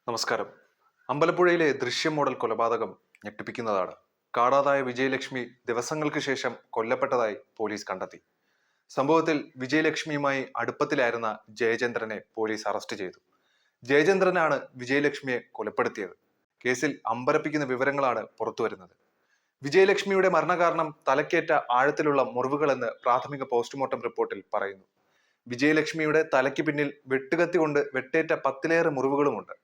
നമസ്കാരം. അമ്പലപ്പുഴയിലെ ദൃശ്യം മോഡൽ കൊലപാതകം ഞെട്ടിപ്പിക്കുന്നതാണ്. കാണാതായ വിജയലക്ഷ്മി ദിവസങ്ങൾക്ക് ശേഷം കൊല്ലപ്പെട്ടതായി പോലീസ് കണ്ടെത്തി. സംഭവത്തിൽ വിജയലക്ഷ്മിയുമായി അടുപ്പത്തിലായിരുന്ന ജയചന്ദ്രനെ പോലീസ് അറസ്റ്റ് ചെയ്തു. ജയചന്ദ്രനാണ് വിജയലക്ഷ്മിയെ കൊലപ്പെടുത്തിയത്. കേസിൽ അമ്പരപ്പിക്കുന്ന വിവരങ്ങളാണ് പുറത്തുവരുന്നത്. വിജയലക്ഷ്മിയുടെ മരണകാരണം തലക്കേറ്റ ആഴത്തിലുള്ള മുറിവുകളെന്ന് പ്രാഥമിക പോസ്റ്റ്മോർട്ടം റിപ്പോർട്ടിൽ പറയുന്നു. വിജയലക്ഷ്മിയുടെ തലയ്ക്ക് പിന്നിൽ വെട്ടുകത്തി കൊണ്ട് വെട്ടേറ്റ 10ലേറെ മുറിവുകളുമുണ്ട്.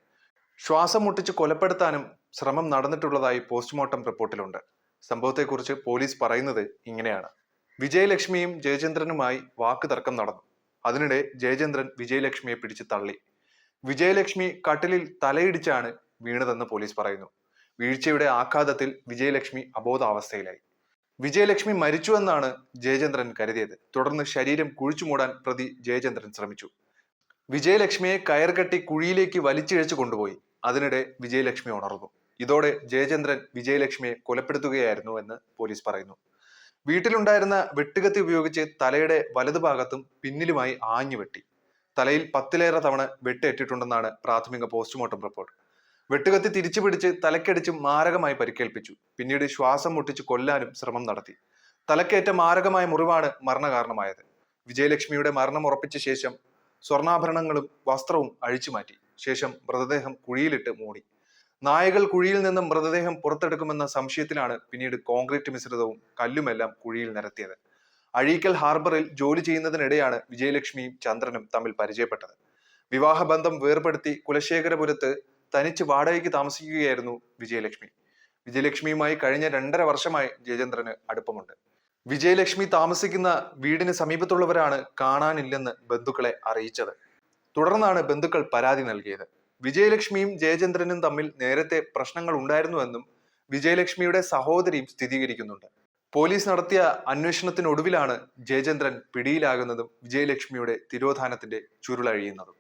ശ്വാസം മുട്ടിച്ച് കൊലപ്പെടുത്താനും ശ്രമം നടന്നിട്ടുള്ളതായി പോസ്റ്റ്മോർട്ടം റിപ്പോർട്ടിലുണ്ട്. സംഭവത്തെക്കുറിച്ച് പോലീസ് പറയുന്നത് ഇങ്ങനെയാണ്: വിജയലക്ഷ്മിയും ജയചന്ദ്രനുമായി വാക്കുതർക്കം നടന്നു. അതിനിടെ ജയചന്ദ്രൻ വിജയലക്ഷ്മിയെ പിടിച്ച് തള്ളി. വിജയലക്ഷ്മി കട്ടിലിൽ തലയിടിച്ചാണ് വീണതെന്ന് പോലീസ് പറയുന്നു. വീഴ്ചയുടെ ആഘാതത്തിൽ വിജയലക്ഷ്മി അബോധാവസ്ഥയിലായി. വിജയലക്ഷ്മി മരിച്ചുവെന്നാണ് ജയചന്ദ്രൻ കരുതിയത്. തുടർന്ന് ശരീരം കുഴിച്ചുമൂടാൻ പ്രതി ജയചന്ദ്രൻ ശ്രമിച്ചു. വിജയലക്ഷ്മിയെ കയർ കെട്ടി കുഴിയിലേക്ക് വലിച്ചിഴച്ചു കൊണ്ടുപോയി. അതിനിടെ വിജയലക്ഷ്മി ഉണർന്നു. ഇതോടെ ജയചന്ദ്രൻ വിജയലക്ഷ്മിയെ കൊലപ്പെടുത്തുകയായിരുന്നു എന്ന് പോലീസ് പറയുന്നു. വീട്ടിലുണ്ടായിരുന്ന വെട്ടുകത്തി ഉപയോഗിച്ച് തലയുടെ വലതുഭാഗത്തും പിന്നിലുമായി ആഞ്ഞു വെട്ടി. തലയിൽ 10ലേറെ തവണ വെട്ടേറ്റിട്ടുണ്ടെന്നാണ് പ്രാഥമിക പോസ്റ്റ്മോർട്ടം റിപ്പോർട്ട്. വെട്ടുകത്തി തിരിച്ചു പിടിച്ച് തലക്കടിച്ച് മാരകമായി പരിക്കേൽപ്പിച്ചു. പിന്നീട് ശ്വാസം മുട്ടിച്ച് കൊല്ലാനും ശ്രമം നടത്തി. തലക്കേറ്റ മാരകമായ മുറിവാണ് മരണകാരണമായത്. വിജയലക്ഷ്മിയുടെ മരണം ഉറപ്പിച്ച ശേഷം സ്വർണ്ണാഭരണങ്ങളും വസ്ത്രവും അഴിച്ചുമാറ്റി. ശേഷം മൃതദേഹം കുഴിയിലിട്ട് മൂടി. നായകൾ കുഴിയിൽ നിന്നും മൃതദേഹം പുറത്തെടുക്കുമെന്ന സംശയത്തിലാണ് പിന്നീട് കോൺക്രീറ്റ് മിശ്രിതവും കല്ലുമെല്ലാം കുഴിയിൽ നിരത്തിയത്. അഴീക്കൽ ഹാർബറിൽ ജോലി ചെയ്യുന്നതിനിടെയാണ് വിജയലക്ഷ്മിയും ചന്ദ്രനും തമ്മിൽ പരിചയപ്പെട്ടത്. വിവാഹബന്ധം വേർപെടുത്തി കുലശേഖരപുരത്ത് തനിച്ച് വാടകയ്ക്ക് താമസിക്കുകയായിരുന്നു വിജയലക്ഷ്മി. വിജയലക്ഷ്മിയുമായി കഴിഞ്ഞ 2.5 വർഷമായി ജയചന്ദ്രന് അടുപ്പമുണ്ട്. വിജയലക്ഷ്മി താമസിക്കുന്ന വീടിന് സമീപത്തുള്ളവരാണ് കാണാനില്ലെന്ന് ബന്ധുക്കളെ അറിയിച്ചത്. തുടർന്നാണ് ബന്ധുക്കൾ പരാതി നൽകിയത്. വിജയലക്ഷ്മിയും ജയചന്ദ്രനും തമ്മിൽ നേരത്തെ പ്രശ്നങ്ങൾ ഉണ്ടായിരുന്നുവെന്നും വിജയലക്ഷ്മിയുടെ സഹോദരിയും സ്ഥിരീകരിക്കുന്നുണ്ട്. പോലീസ് നടത്തിയ അന്വേഷണത്തിനൊടുവിലാണ് ജയചന്ദ്രൻ പിടിയിലാകുന്നതും വിജയലക്ഷ്മിയുടെ തിരോധാനത്തിന്റെ ചുരുളഴിയുന്നതും.